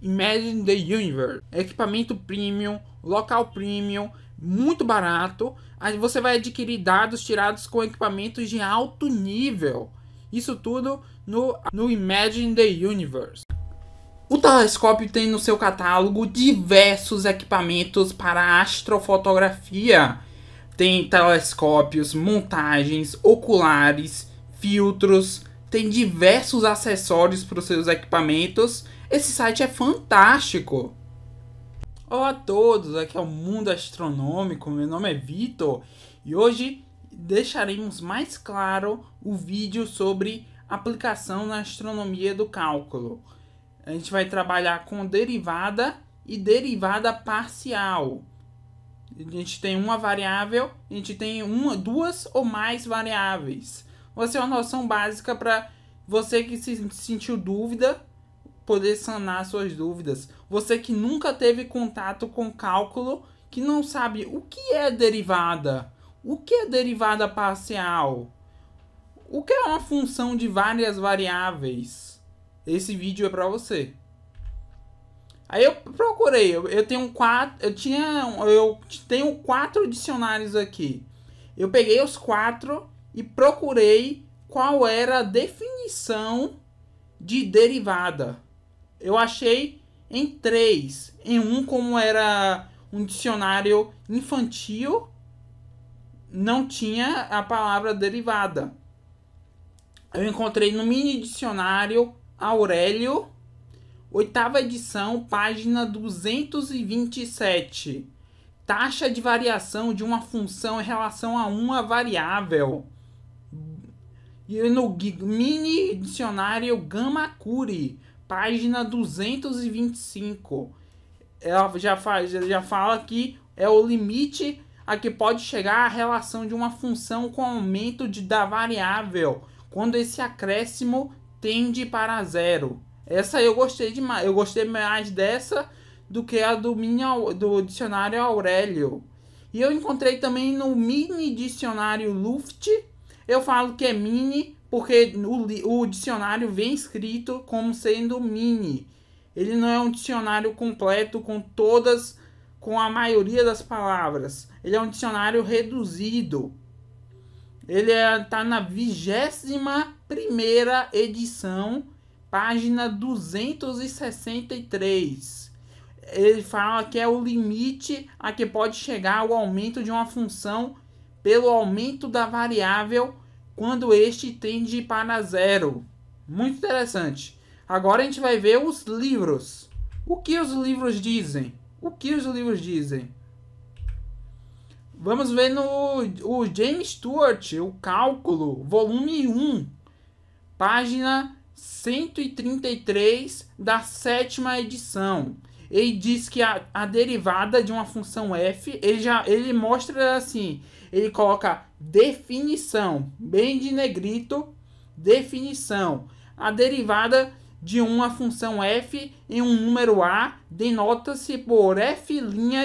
Imagine the Universe. Equipamento premium, local premium, muito barato. Aí você vai adquirir dados tirados com equipamentos de alto nível. Isso tudo no Imagine the Universe. O telescópio tem no seu catálogo diversos equipamentos para astrofotografia. Tem telescópios, montagens, oculares, filtros, tem diversos acessórios para os seus equipamentos. Esse site é fantástico! Olá a todos, aqui é o Mundo Astronômico, meu nome é Vitor e hoje deixaremos mais claro o vídeo sobre aplicação na astronomia do cálculo. A gente vai trabalhar com derivada e derivada parcial. A gente tem uma variável, a gente tem duas ou mais variáveis. Vai ser uma noção básica para você que se sentiu dúvida, poder sanar suas dúvidas. Você que nunca teve contato com cálculo, que não sabe o que é derivada, o que é derivada parcial, o que é uma função de várias variáveis. Esse vídeo é para você. Aí eu procurei, eu tenho quatro dicionários aqui. Eu peguei os quatro e procurei qual era a definição de derivada. Eu achei em três. Em um, como era um dicionário infantil, não tinha a palavra derivada. Eu encontrei no mini dicionário Aurélio, 8ª edição, página 227. Taxa de variação de uma função em relação a uma variável. E no mini dicionário Gamakuri, página 225. Ela já fala que é o limite a que pode chegar a relação de uma função com aumento da variável, quando esse acréscimo tende para zero. Essa eu gostei demais. Eu gostei mais dessa do que a do dicionário Aurélio. E eu encontrei também no mini dicionário Luft. Eu falo que é mini porque o dicionário vem escrito como sendo mini. Ele não é um dicionário completo com a maioria das palavras. Ele é um dicionário reduzido. Ele está na 21ª edição, página 263. Ele fala que é o limite a que pode chegar o aumento de uma função pelo aumento da variável quando este tende para zero. Muito interessante. Agora a gente vai ver os livros. O que os livros dizem? Vamos ver o James Stewart, o Cálculo, volume 1, página 133 da 7ª edição. Ele diz que a derivada de uma função f, ele mostra assim, ele coloca definição, bem de negrito, definição. A derivada de uma função f em um número a denota-se por f'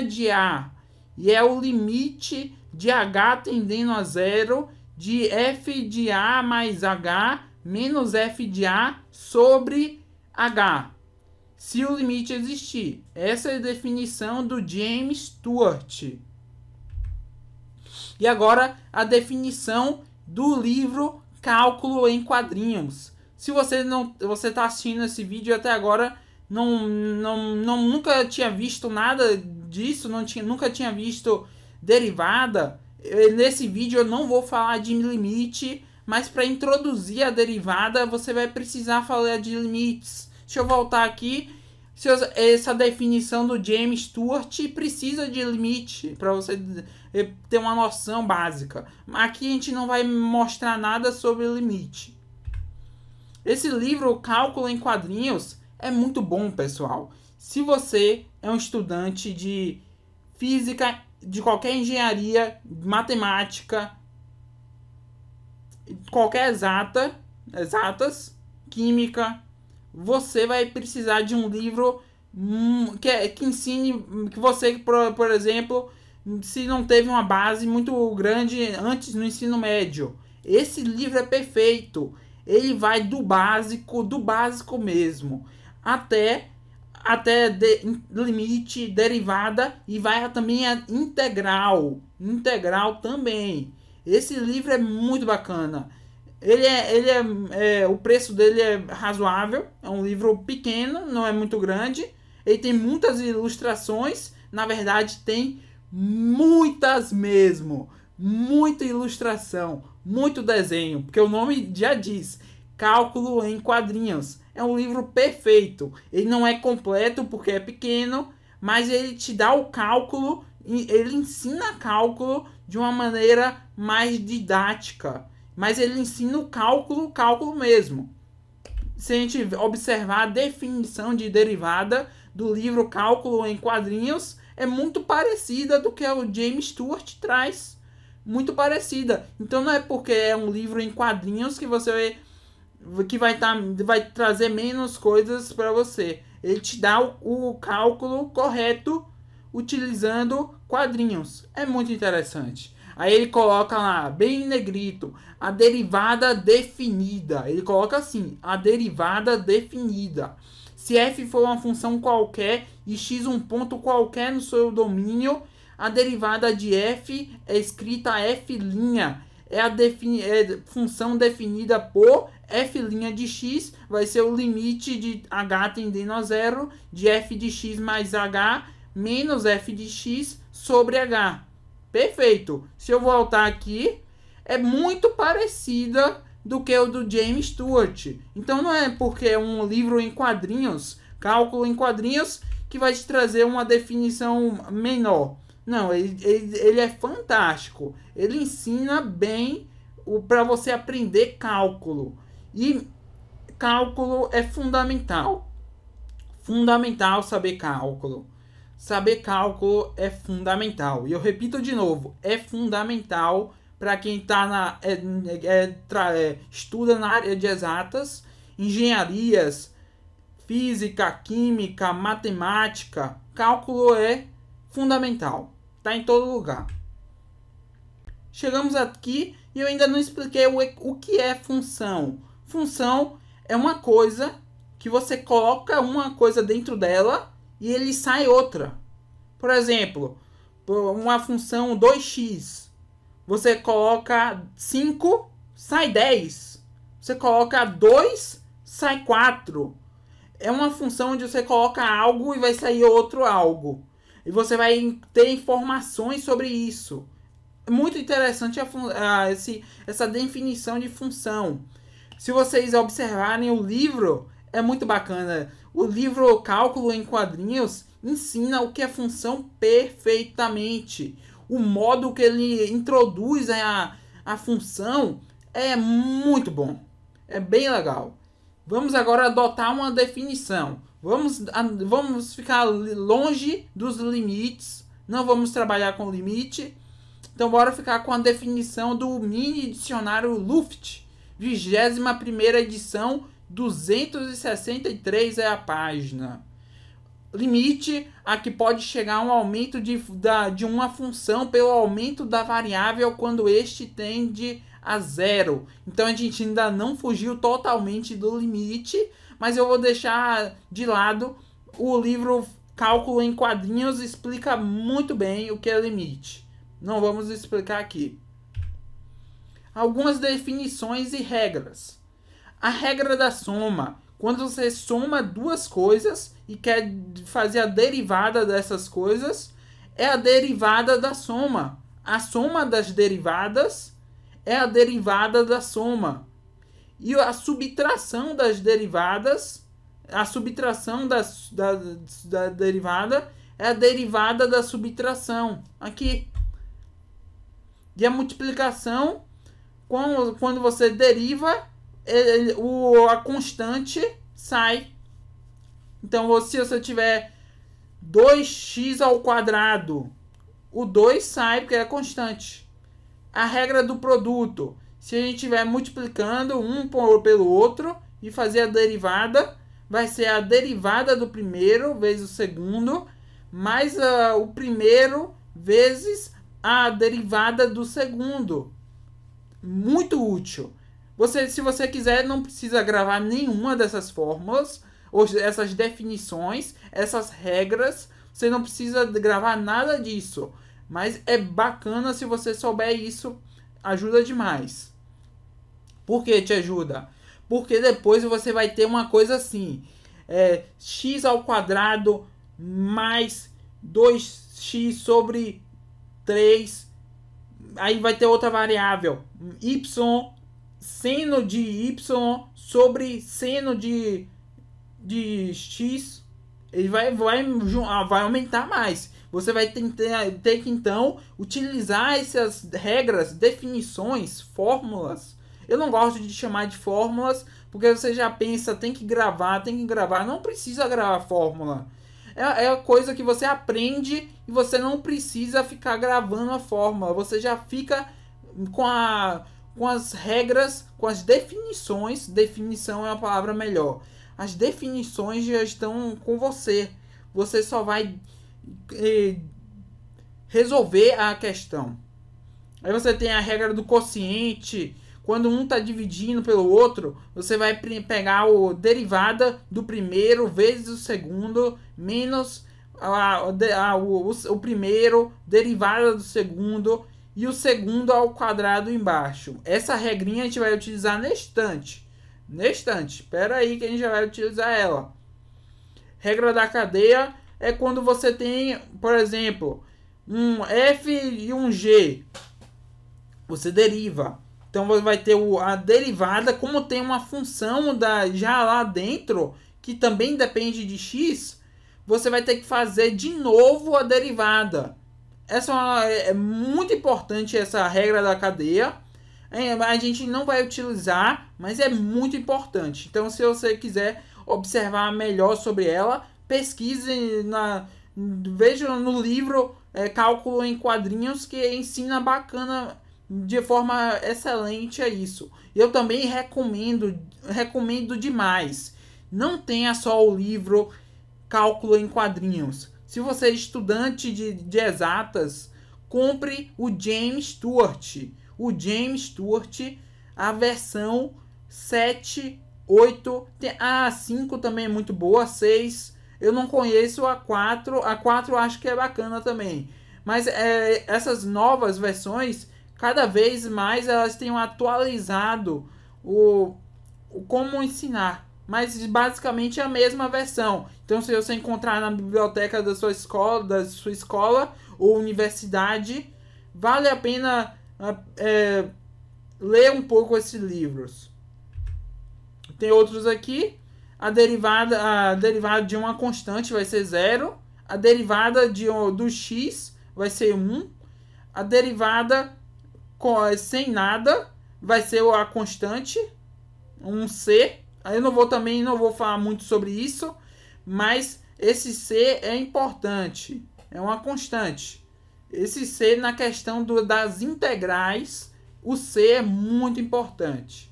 de a, e é o limite de h tendendo a zero de f de a mais h menos f de a sobre h, se o limite existir. Essa é a definição do James Stewart. E agora a definição do livro Cálculo em Quadrinhos. Se você está assistindo esse vídeo até agora, nunca tinha visto nada disso, nunca tinha visto derivada, nesse vídeo eu não vou falar de limite, mas para introduzir a derivada você vai precisar falar de limites. Deixa eu voltar aqui. Essa definição do James Stewart precisa de limite para você ter uma noção básica. Aqui a gente não vai mostrar nada sobre limite. Esse livro, Cálculo em Quadrinhos, é muito bom, pessoal. Se você é um estudante de física, de qualquer engenharia, matemática, qualquer exatas, química, você vai precisar de um livro que ensine, que você, por exemplo, se não teve uma base muito grande antes no ensino médio. Esse livro é perfeito. Ele vai do básico mesmo, até até limite, derivada e vai também a integral. Integral também. Esse livro é muito bacana. O preço dele é razoável. É um livro pequeno, não é muito grande. Ele tem muitas ilustrações. Na verdade, tem muitas mesmo. Muita ilustração, muito desenho. Porque o nome já diz: Cálculo em Quadrinhos. É um livro perfeito. Ele não é completo porque é pequeno, mas ele te dá o cálculo, ele ensina cálculo de uma maneira mais didática. Mas ele ensina o cálculo mesmo. Se a gente observar a definição de derivada do livro Cálculo em Quadrinhos, é muito parecida do que o James Stewart traz. Muito parecida. Então não é porque é um livro em quadrinhos que você vai trazer menos coisas para você. Ele te dá o cálculo correto utilizando quadrinhos. É muito interessante. Aí ele coloca lá, bem em negrito, a derivada definida. Ele coloca assim, a derivada definida. Se f for uma função qualquer e x um ponto qualquer no seu domínio, a derivada de f é escrita f'. É a função definida por f' de x, vai ser o limite de h tendendo a zero de f de x mais h menos f de x sobre h. Perfeito. Se eu voltar aqui, é muito parecida do que o do James Stewart. Então não é porque é um livro em quadrinhos, cálculo em quadrinhos, que vai te trazer uma definição menor. Não, ele é fantástico. Ele ensina bem para você aprender cálculo. E cálculo é fundamental. Fundamental saber cálculo. Saber cálculo é fundamental. E eu repito de novo, é fundamental para quem tá estuda na área de exatas, engenharias, física, química, matemática. Cálculo é fundamental. Está em todo lugar. Chegamos aqui e eu ainda não expliquei o que é função. Função é uma coisa que você coloca uma coisa dentro dela e ele sai outra. Por exemplo, uma função 2x. Você coloca 5, sai 10. Você coloca 2, sai 4. É uma função onde você coloca algo e vai sair outro algo. E você vai ter informações sobre isso. É muito interessante essa definição de função. Se vocês observarem o livro, é muito bacana. O livro Cálculo em Quadrinhos ensina o que é função perfeitamente. O modo que ele introduz a função é muito bom. É bem legal. Vamos agora adotar uma definição. Vamos ficar longe dos limites. Não vamos trabalhar com limite. Então bora ficar com a definição do mini dicionário Luft. 21ª edição, 263 é a página. Limite a que pode chegar um aumento de uma função pelo aumento da variável quando este tende a zero. Então a gente ainda não fugiu totalmente do limite, mas eu vou deixar de lado. O livro Cálculo em Quadrinhos explica muito bem o que é limite. Não vamos explicar aqui. Algumas definições e regras. A regra da soma. Quando você soma duas coisas e quer fazer a derivada dessas coisas, é a derivada da soma. A soma das derivadas é a derivada da soma. E a subtração das derivadas, a subtração da derivada é a derivada da subtração. Aqui. E a multiplicação, quando você deriva, a constante sai. Então, se você tiver 2x ao quadrado, o 2 sai porque é constante. A regra do produto. Se a gente estiver multiplicando um pelo outro e fazer a derivada, vai ser a derivada do primeiro vezes o segundo, mais o primeiro vezes a derivada do segundo. Muito útil. Se você quiser, não precisa gravar nenhuma dessas fórmulas. essas definições, essas regras. Você não precisa gravar nada disso. Mas é bacana se você souber isso, ajuda demais. Por que te ajuda? Porque depois você vai ter uma coisa assim, x ao quadrado mais 2x sobre 3, aí vai ter outra variável, y, seno de y sobre seno de x, ele vai aumentar mais. Você vai ter que então utilizar essas regras, definições, fórmulas. Eu não gosto de chamar de fórmulas, porque você já pensa, tem que gravar. Não precisa gravar fórmula. É a coisa que você aprende e você não precisa ficar gravando a fórmula. Você já fica com as regras, com as definições. Definição é uma palavra melhor. As definições já estão com você. Você só vai resolver a questão. Aí você tem a regra do quociente. Quando um está dividindo pelo outro, você vai pegar a derivada do primeiro vezes o segundo, menos o primeiro, derivada do segundo, e o segundo ao quadrado embaixo. Essa regrinha a gente vai utilizar neste instante. Espera aí que a gente já vai utilizar ela. Regra da cadeia é quando você tem, por exemplo, um f e um g. Você deriva. Então você vai ter a derivada, como tem uma função já lá dentro, que também depende de x, você vai ter que fazer de novo a derivada. É muito importante essa regra da cadeia. A gente não vai utilizar, mas é muito importante. Então se você quiser observar melhor sobre ela, pesquise, veja no livro Cálculo em Quadrinhos, que ensina bacana, de forma excelente a isso. Eu também recomendo demais. Não tenha só o livro Cálculo em Quadrinhos. Se você é estudante de exatas, compre o James Stewart. O James Stewart, a versão 7, 8, a 5 também é muito boa, a 6. Eu não conheço a 4. A 4 eu acho que é bacana também. Mas essas novas versões, cada vez mais elas têm atualizado o como ensinar. Mas basicamente é a mesma versão. Então se você encontrar na biblioteca da sua escola ou universidade, vale a pena ler um pouco esses livros. Tem outros aqui. A derivada de uma constante vai ser 0. A derivada do x vai ser 1. A derivada sem nada vai ser a constante, um c. Aí eu não vou falar muito sobre isso, mas esse c é importante, é uma constante. Esse c, na questão das integrais, o c é muito importante.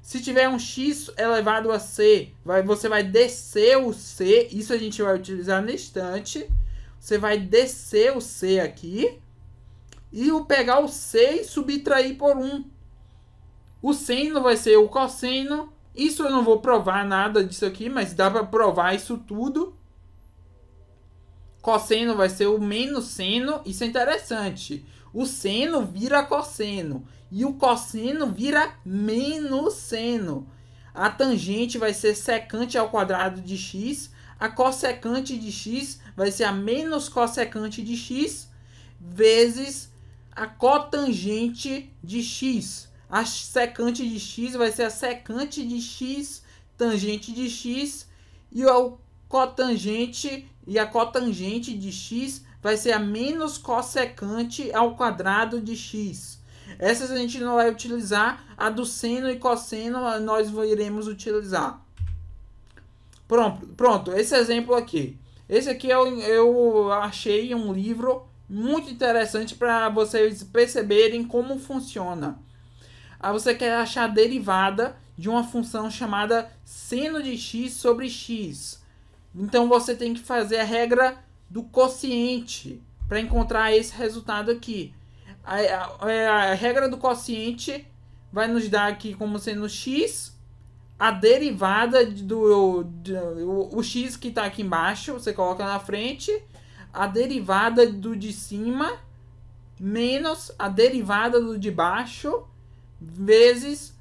Se tiver um x elevado a c, você vai descer o c, isso a gente vai utilizar no instante. Você vai descer o c aqui e pegar o c e subtrair por 1. O seno vai ser o cosseno. Isso eu não vou provar nada disso aqui, mas dá para provar isso tudo. Cosseno vai ser o menos seno. Isso é interessante. O seno vira cosseno e o cosseno vira menos seno. A tangente vai ser secante ao quadrado de x. A cossecante de x vai ser a menos cossecante de x vezes a cotangente de x. A secante de x vai ser a secante de x, tangente de x, e a cotangente de x vai ser a menos cossecante ao quadrado de x. Essas a gente não vai utilizar, a do seno e cosseno nós iremos utilizar. Pronto, esse exemplo aqui. Esse aqui eu achei um livro muito interessante para vocês perceberem como funciona. Aí você quer achar a derivada de uma função chamada seno de x sobre x. Então você tem que fazer a regra do quociente para encontrar esse resultado aqui. A regra do quociente vai nos dar aqui como sendo x. a derivada o x que está aqui embaixo, você coloca na frente, a derivada do de cima menos a derivada do de baixo vezes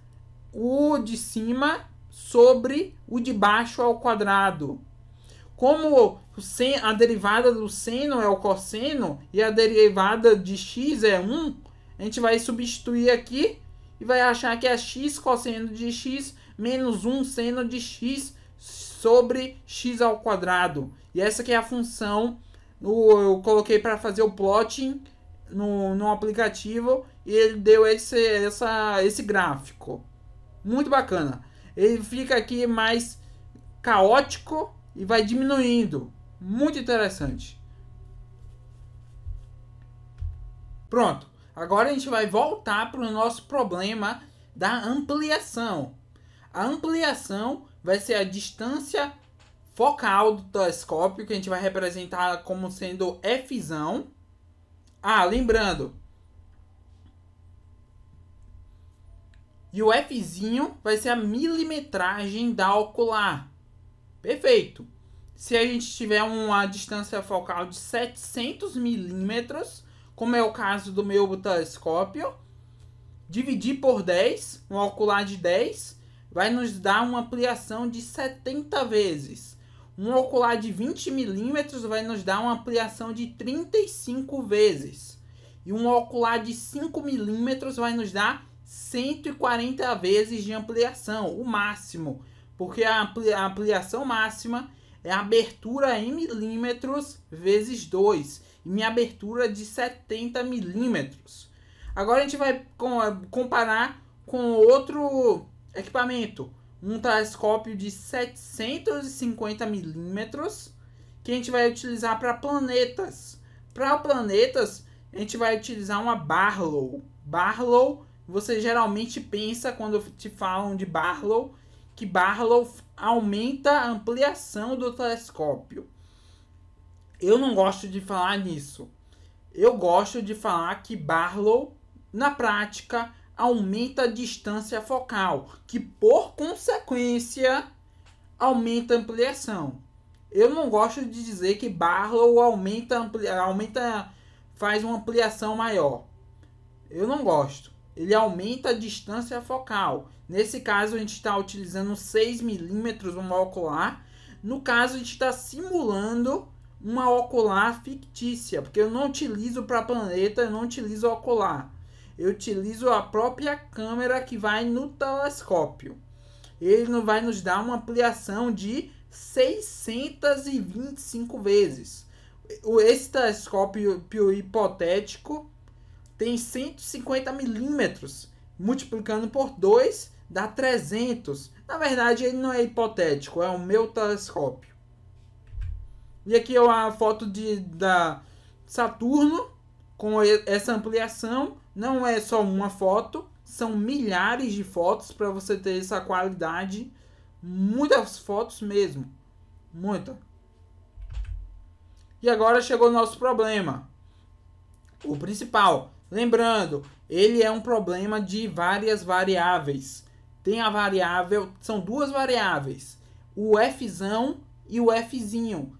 o de cima sobre o de baixo ao quadrado. Como a derivada do seno é o cosseno e a derivada de x é 1, a gente vai substituir aqui e vai achar que é x cosseno de x menos 1 seno de x sobre x ao quadrado. E essa que é a função, eu coloquei para fazer o plotting no aplicativo e ele deu esse gráfico. Muito bacana. Ele fica aqui mais caótico e vai diminuindo. Muito interessante. Pronto. Agora a gente vai voltar para o nosso problema da ampliação. A ampliação vai ser a distância focal do telescópio, que a gente vai representar como sendo Fzão. Ah, lembrando. E o Fzinho vai ser a milimetragem da ocular. Perfeito. Se a gente tiver uma distância focal de 700 milímetros, como é o caso do meu telescópio, dividir por 10, um ocular de 10, vai nos dar uma ampliação de 70 vezes. Um ocular de 20 milímetros vai nos dar uma ampliação de 35 vezes. E um ocular de 5 milímetros vai nos dar 140 vezes de ampliação, o máximo. Porque a ampliação máxima é a abertura em milímetros vezes 2. E minha abertura é de 70 milímetros. Agora a gente vai comparar com outro equipamento. Um telescópio de 750 milímetros que a gente vai utilizar para planetas. Para planetas, a gente vai utilizar uma Barlow. Barlow, você geralmente pensa quando te falam de Barlow, que Barlow aumenta a ampliação do telescópio. Eu não gosto de falar nisso. Eu gosto de falar que Barlow, na prática, aumenta a distância focal, que por consequência aumenta a ampliação. Eu não gosto de dizer que Barlow faz uma ampliação maior. Eu não gosto. Ele aumenta a distância focal. Nesse caso, a gente está utilizando 6 milímetros uma ocular. No caso, a gente está simulando uma ocular fictícia, porque eu não utilizo para planeta, eu não utilizo ocular. Eu utilizo a própria câmera que vai no telescópio. Ele vai nos dar uma ampliação de 625 vezes. Esse telescópio hipotético tem 150 milímetros. Multiplicando por 2 dá 300. Na verdade, ele não é hipotético, é o meu telescópio. E aqui é uma foto da Saturno com essa ampliação. Não é só uma foto, são milhares de fotos para você ter essa qualidade. Muitas fotos mesmo. Muita. E agora chegou o nosso problema. O principal. Lembrando, ele é um problema de várias variáveis. Tem a variável, são duas variáveis. O Fzão e o Fzinho.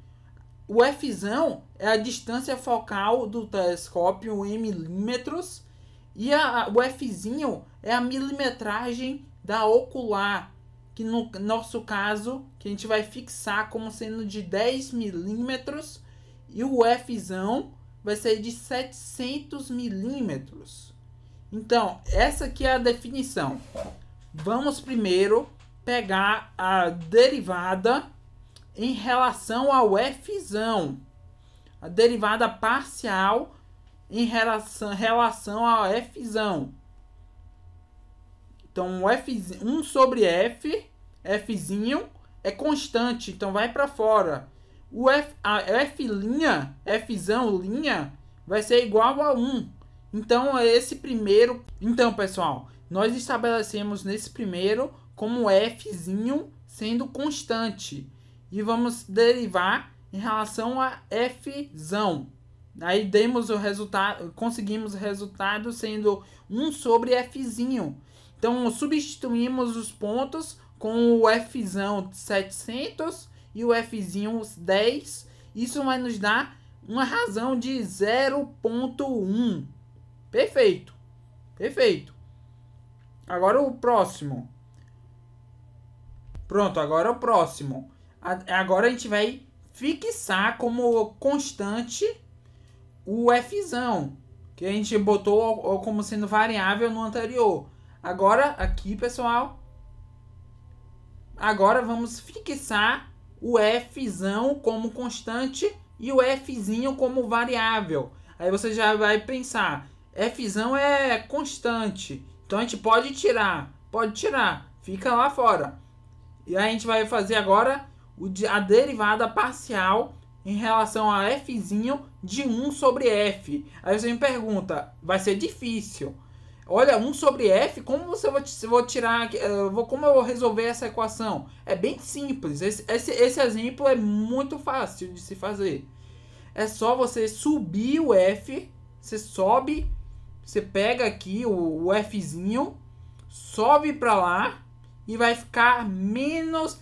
O Fzão é a distância focal do telescópio em milímetros. E o Fzinho é a milimetragem da ocular, que no nosso caso, que a gente vai fixar como sendo de 10 milímetros, e o Fzão vai ser de 700 milímetros. Então, essa aqui é a definição. Vamos primeiro pegar a derivada em relação ao Fzão. A derivada parcial em relação ao Fzão. Então, 1 sobre Fzinho é constante, então vai para fora. A Fzão linha, vai ser igual a 1. Então, é esse primeiro. Então, pessoal, nós estabelecemos nesse primeiro como Fzinho sendo constante. E vamos derivar em relação a Fzão. Aí demos o resultado, conseguimos o resultado sendo 1 sobre Fzinho. Então substituímos os pontos, com o Fzão 700 e o Fzinho 10. Isso vai nos dar uma razão de 0,1. Perfeito. Perfeito. Agora o próximo. Pronto, agora o próximo. Agora a gente vai fixar como constante o Fzão, que a gente botou como sendo variável no anterior. Agora, aqui, pessoal, agora vamos fixar o Fzão como constante e o Fzinho como variável. Aí você já vai pensar, Fzão é constante, então a gente pode tirar, fica lá fora. E aí a gente vai fazer agora a derivada parcial em relação a Fzinho de 1 sobre F. Aí você me pergunta, vai ser difícil. Olha, 1 sobre F, como vou tirar, como eu vou resolver essa equação? É bem simples, esse exemplo é muito fácil de se fazer. É só você subir o F, você sobe, você pega aqui o Fzinho, sobe para lá e vai ficar menos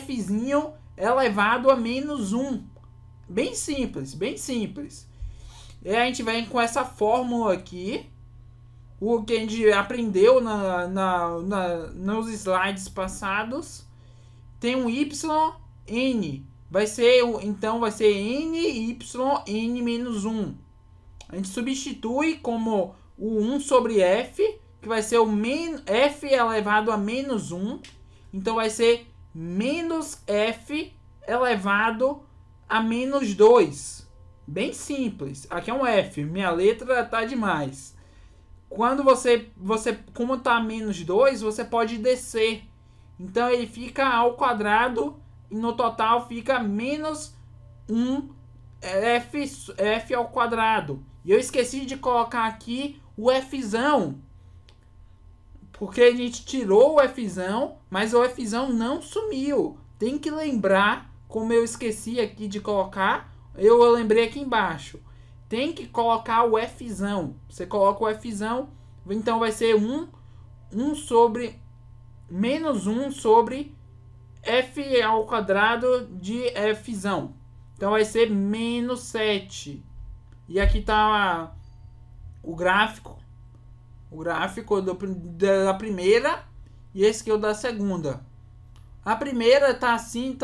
Fzinho elevado a menos 1. Bem simples, bem simples. E a gente vem com essa fórmula aqui, o que a gente aprendeu nos slides passados. Tem um y, n. Então vai ser n, y, n menos 1. A gente substitui como o 1 sobre f, que vai ser o f elevado a menos 1. Então vai ser menos f elevado a menos 2. Bem simples. Aqui é um f. Minha letra tá demais. Quando como tá menos 2, você pode descer. Então ele fica ao quadrado e no total fica menos 1 f ao quadrado. E eu esqueci de colocar aqui o Fzão, porque a gente tirou o Fzão, mas o Fzão não sumiu. Tem que lembrar, como eu esqueci aqui de colocar, eu lembrei aqui embaixo. Tem que colocar o Fzão. Você coloca o Fzão, então vai ser 1 sobre menos 1 sobre f ao quadrado de Fzão. Então vai ser menos 7. E aqui está o gráfico. O gráfico da primeira e esse que é o da segunda. A primeira tá assim,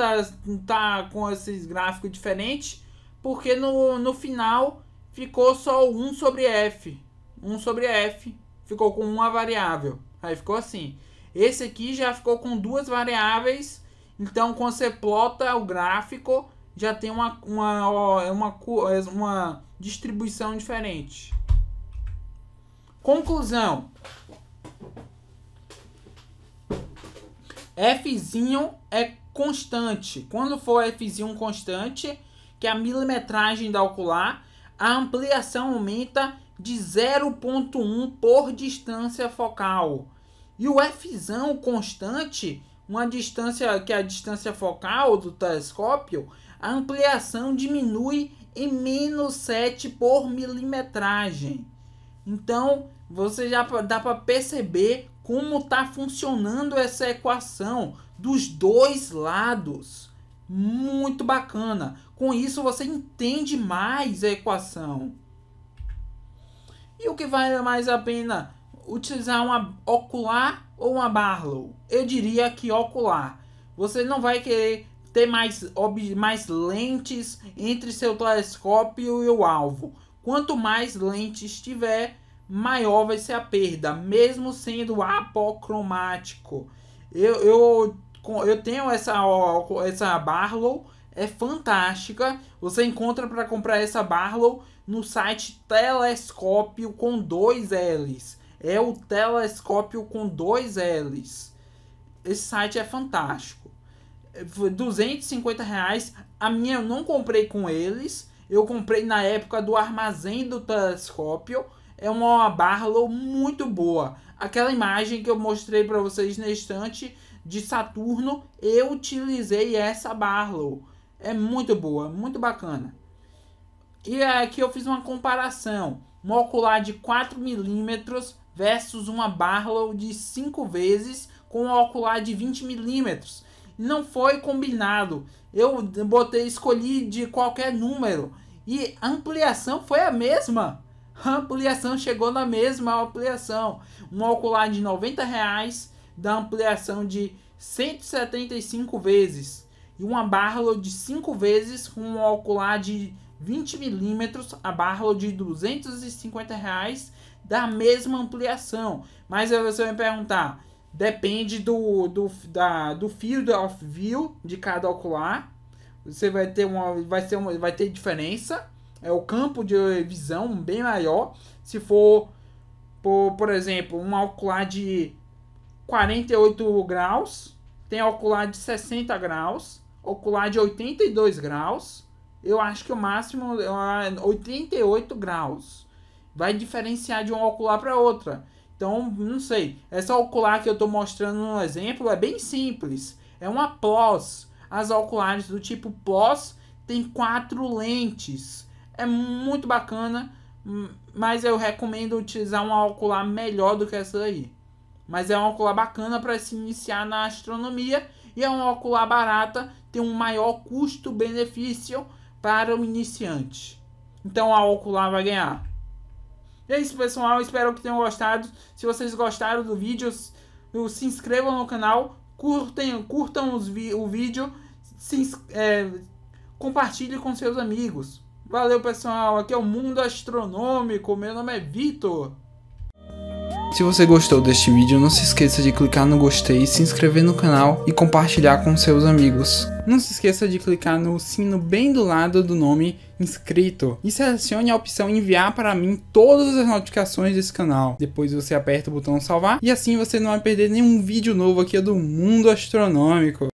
tá com esses gráficos diferentes, porque no final ficou só 1 sobre f. 1 sobre f ficou com uma variável. Aí ficou assim. Esse aqui já ficou com duas variáveis. Então quando você plota o gráfico, já tem uma distribuição diferente. Conclusão. Fzinho é constante. Quando for Fzinho constante, que é a milimetragem da ocular, a ampliação aumenta de 0,1 por distância focal. E o Fzão constante, uma distância que é a distância focal do telescópio, a ampliação diminui em menos 7 por milimetragem. Então, você já dá para perceber como está funcionando essa equação dos dois lados. Muito bacana. Com isso, você entende mais a equação. E o que vale mais a pena? Utilizar uma ocular ou uma Barlow? Eu diria que ocular. Você não vai querer ter mais lentes entre seu telescópio e o alvo. Quanto mais lentes tiver, maior vai ser a perda, mesmo sendo apocromático. Eu tenho essa Barlow, é fantástica. Você encontra para comprar essa Barlow no site Telescópio com 2 L's. É o Telescópio com 2 L's. Esse site é fantástico. R$250. A minha eu não comprei com eles. Eu comprei na época do armazém do telescópio. É uma Barlow muito boa. Aquela imagem que eu mostrei para vocês na estante de Saturno, eu utilizei essa Barlow. É muito boa, muito bacana. E aqui eu fiz uma comparação. Um ocular de 4 mm versus uma Barlow de 5 vezes com um ocular de 20mm. Não foi combinado. Eu escolhi de qualquer número e a ampliação foi a mesma. A ampliação chegou na mesma ampliação. Um ocular de R$90 dá ampliação de 175 vezes. E uma Barlow de 5 vezes com um ocular de 20mm, a Barlow de R$250 da mesma ampliação. Mas aí você vai me perguntar, depende do field of view de cada ocular. Você vai ter vai ter diferença. É o campo de visão bem maior. Se for, por exemplo, um ocular de 48 graus, tem ocular de 60 graus, ocular de 82 graus. Eu acho que o máximo é 88 graus. Vai diferenciar de um ocular para outra. Então, não sei. Essa ocular que eu estou mostrando no exemplo é bem simples. É uma PLOS. As oculares do tipo PLOS tem 4 lentes. É muito bacana, mas eu recomendo utilizar uma ocular melhor do que essa aí. Mas é uma ocular bacana para se iniciar na astronomia e é uma ocular barata, tem um maior custo-benefício para o iniciante. Então a ocular vai ganhar. É isso, pessoal, espero que tenham gostado. Se vocês gostaram do vídeo, se inscrevam no canal, curtam o vídeo, compartilhem com seus amigos. Valeu, pessoal, aqui é o Mundo Astronômico, meu nome é Vitor. Se você gostou deste vídeo, não se esqueça de clicar no gostei, se inscrever no canal e compartilhar com seus amigos. Não se esqueça de clicar no sino bem do lado do nome inscrito e selecione a opção enviar para mim todas as notificações desse canal. Depois você aperta o botão salvar e assim você não vai perder nenhum vídeo novo aqui do Mundo Astronômico.